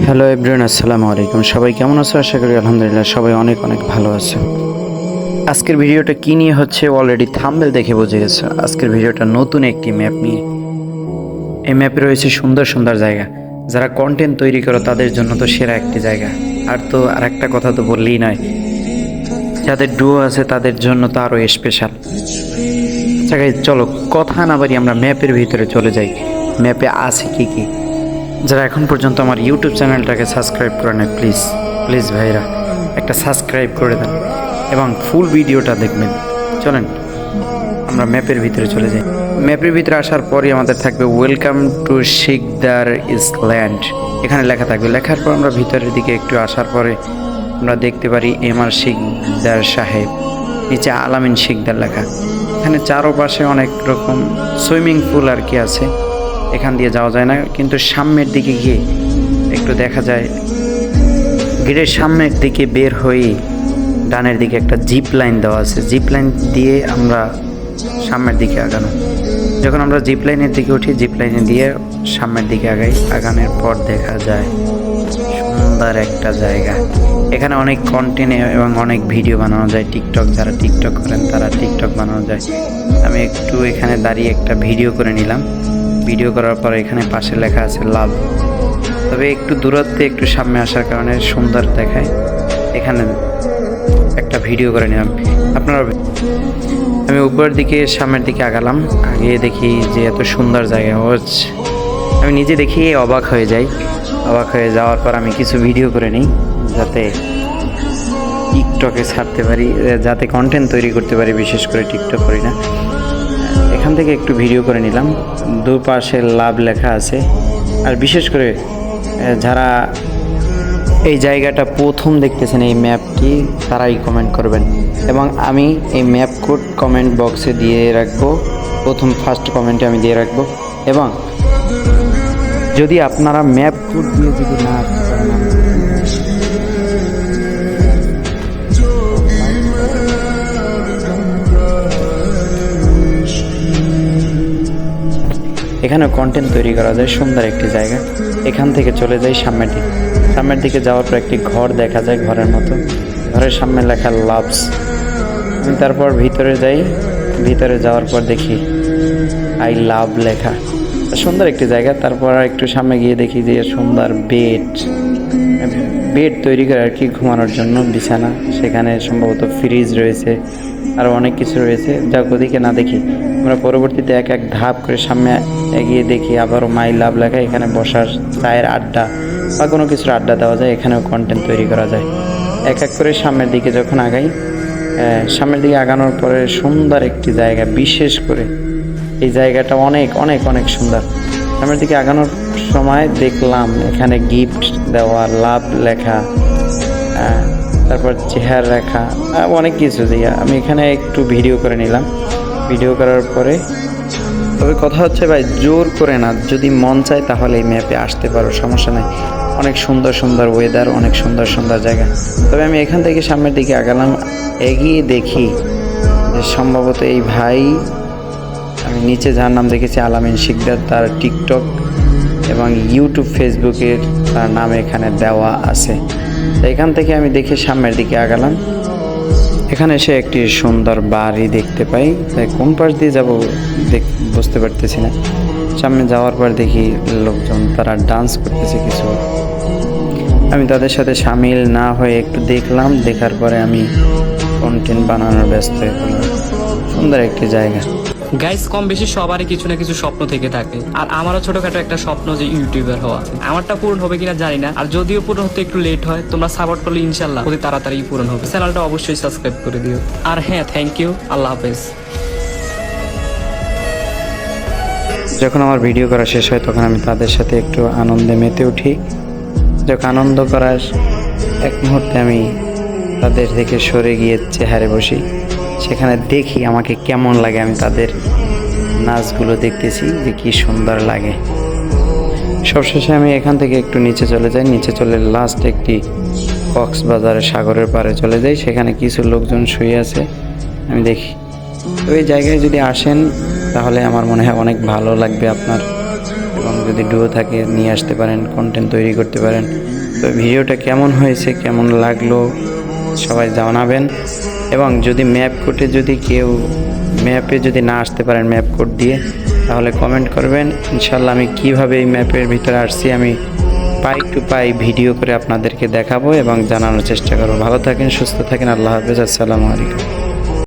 Hello everyone, আসসালামু আলাইকুম। সবাই কেমন আছো? আশা করি আলহামদুলিল্লাহ সবাই অনেক অনেক ভালো আছে। আজকের ভিডিওটা কী নিয়ে হচ্ছে অলরেডি থাম্বনেল দেখে বুঝে গেছো। আজকের ভিডিওটা নতুন একটি ম্যাপ নিয়ে। এই ম্যাপে রয়েছে সুন্দর সুন্দর জায়গা, যারা কন্টেন্ট তৈরি করো তাদের জন্য তো সেরা একটি জায়গা। আর তো আরেকটা কথা তো বললেই নয়, যাদের ডুও আছে তাদের জন্য তো আরও স্পেশাল। আচ্ছা গাইস, চলো কথা না বাড়ি আমরা ম্যাপের ভিতরে চলে যাই। ম্যাপে আছে কি কি। যারা এখন পর্যন্ত আমার ইউটিউব চ্যানেলটাকে সাবস্ক্রাইব করে নেয়, প্লিজ প্লিজ ভাইরা একটা সাবস্ক্রাইব করে দেন এবং ফুল ভিডিওটা দেখবেন। চলেন আমরা ম্যাপের ভিতরে চলে যাই। ম্যাপের ভিতরে আসার পরই আমাদের থাকবে ওয়েলকাম টু শিকদার ইসল্যান্ড, এখানে লেখা থাকবে। লেখার পর আমরা ভিতরের দিকে একটু আসার পরে আমরা দেখতে পারি এমআর শিকদার সাহেব, নিচে আলামিন শিকদার লেখা। এখানে চারপাশে অনেক রকম সুইমিং পুল আর কি আছে, এখান দিয়ে যাওয়া যায় না, কিন্তু সামনের দিকে গিয়ে একটু দেখা যায়। গেটের সামনের দিকে বের হয়ে ডানের দিকে একটা জিপ লাইন দেওয়া আছে, জিপ লাইন দিয়ে আমরা সামনের দিকে আগানো। যখন আমরা জিপ লাইনের দিকে উঠি, জিপ লাইনে দিয়ে সামনের দিকে আগাই। আগানোর পর দেখা যায় সুন্দর একটা জায়গা। এখানে অনেক কন্টেন্ট এবং অনেক ভিডিও বানানো যায়। টিকটক, যারা টিকটক করেন তারা টিকটক বানানো যায়। আমি একটু এখানে দাঁড়িয়ে একটা ভিডিও করে নিলাম। ভিডিও করার পর এখানে পাশে লেখা আছে লাভ, তবে একটু দূরত্বে একটু সামনে আসার কারণে সুন্দর দেখায়। এখানে একটা ভিডিও করে নিলাম আপনারা। আমি উপরের দিকে সামনের দিকে আগালাম, আগে দেখি যে এত সুন্দর জায়গা হচ্ছে, আমি নিজে দেখি অবাক হয়ে যাই। অবাক হয়ে যাওয়ার পর আমি কিছু ভিডিও করে নিই, যাতে টিকটকে ছাড়তে পারি, যাতে কন্টেন্ট তৈরি করতে পারি। বিশেষ করে টিকটক করি না। এখান থেকে একটু ভিডিও করে নিলাম। দুপাশে লাভ লেখা আছে। আর বিশেষ করে যারা এই জায়গাটা প্রথম দেখতেছেন এই ম্যাপটি, তারাই কমেন্ট করবেন এবং আমি এই ম্যাপ কোড কমেন্ট বক্সে দিয়ে রাখবো। প্রথম ফার্স্ট কমেন্টে আমি দিয়ে রাখবো। এবং যদি আপনারা ম্যাপ কোড দিয়ে যদি না আসতে পারেন, এখানে কন্টেন্ট তৈরি করা যায়। সুন্দর একটি জায়গা। এখান থেকে চলে যাই সামনের দিকে। সামনের দিকে যাওয়ার পর একটি ঘর দেখা যায়, ঘরের মতো। ঘরের সামনে লেখা লাভস। আমি তারপর ভিতরে যাই। ভিতরে যাওয়ার পর দেখি আই লাভ লেখা। সুন্দর একটি জায়গা। তারপর আর একটু সামনে গিয়ে দেখি যে সুন্দর বেড তৈরি করে আর কি, ঘুমানোর জন্য বিছানা। সেখানে সম্ভবত ফ্রিজ রয়েছে, আরও অনেক কিছু রয়েছে। যা ওদিকে না দেখি, আমরা পরবর্তীতে এক এক ধাপ করে সামনে এগিয়ে দেখি আবারও মাই লাভ লেখা। এখানে বসার, চায়ের আড্ডা বা কোনো কিছুর আড্ডা দেওয়া যায়। এখানেও কন্টেন্ট তৈরি করা যায়। এক এক করে সামনের দিকে যখন আগাই, সামনের দিকে আগানোর পরে সুন্দর একটি জায়গা। বিশেষ করে এই জায়গাটা অনেক অনেক অনেক সুন্দর। সামনের দিকে আগানোর সময় দেখলাম এখানে গিফট দেওয়া, লাভ লেখা, তারপর চেহারা রেখা, অনেক কিছু দিয়ে আমি এখানে একটু ভিডিও করে নিলাম। ভিডিও করার পরে তবে কথা হচ্ছে ভাই, জোর করে না, যদি মন চায় তাহলে এই ম্যাপে আসতে পারো, সমস্যা নেই। অনেক সুন্দর সুন্দর ওয়েদার, অনেক সুন্দর সুন্দর জায়গা। তবে আমি এখান থেকে সামনের দিকে আগালাম। এগিয়ে দেখি যে সম্ভবত এই ভাই, আমি নিচে যার নাম দেখেছি আলামিন শিকদার, তার টিকটক এবং ইউটিউব ফেসবুকের তার নাম এখানে দেওয়া আছে। তো এখান থেকে আমি দেখে সামনের দিকে আগালাম। এখানে এসে একটি সুন্দর বাড়ি দেখতে পাই। তাই কোন পাশ দিয়ে যাব বুঝতে পারতেছি না। সামনে যাওয়ার পর দেখি লোকজন তারা ডান্স করতেছে কিছু। আমি তাদের সাথে সামিল না হয়ে একটু দেখলাম। দেখার পরে আমি কন্টেন্ট বানানোর ব্যস্ত হয়ে পড়লাম। সুন্দর একটি জায়গা। গাইস, কম বেশি সবারই কিছু না কিছু স্বপ্ন থেকে থাকে। আর আমারও ছোটখাটো একটা স্বপ্ন যে ইউটিউবার হওয়া। আমারটা পূরণ হবে কিনা জানি না, আর যদিও পূরণ হতে একটু লেট হয়, তোমরা সাপোর্ট করলে ইনশাল্লাহ অতি তাড়াতাড়ি পূরণ হবে। চ্যানেলটা অবশ্যই সাবস্ক্রাইব করে দিও। আর হ্যাঁ, থ্যাংক ইউ। আল্লাহ হাফেজ। যখন আমার ভিডিও করা শেষ হয় তখন আমি তাদের সাথে একটু আনন্দে মেতে উঠি। যখন আনন্দ করার এক মুহূর্তে আমি তাদের থেকে সরে গিয়ে চেহারে বসি। সেখানে দেখি আমাকে কেমন লাগে। আমি তাদের নাচগুলো দেখতেছি যে কি সুন্দর লাগে। সবশেষে আমি এখান থেকে একটু নিচে চলে যাই। নিচে চলে লাস্ট একটি কক্সবাজারের সাগরের পাড়ে চলে যাই। সেখানে কিছু লোকজন শুয়ে আছে, আমি দেখি। তো এই জায়গায় যদি আসেন তাহলে আমার মনে হয় অনেক ভালো লাগবে আপনার। এবং যদি ডুও থাকে নিয়ে আসতে পারেন, কন্টেন্ট তৈরি করতে পারেন। তো ভিডিওটা কেমন হয়েছে, কেমন লাগলো সবাই জানাবেন। এবং যদি ম্যাপ কোডে যদি কেউ ম্যাপে যদি না আসতে পারেন ম্যাপ কোড দিয়ে, তাহলে কমেন্ট করবেন। ইনশাল্লাহ আমি কিভাবে এই ম্যাপের ভিতরে আসছি আমি পাই টু পাই ভিডিও করে আপনাদেরকে দেখাবো এবং জানানোর চেষ্টা করবো। ভালো থাকেন, সুস্থ থাকেন, আল্লাহ হাফেজ, আসসালামু আলাইকুম।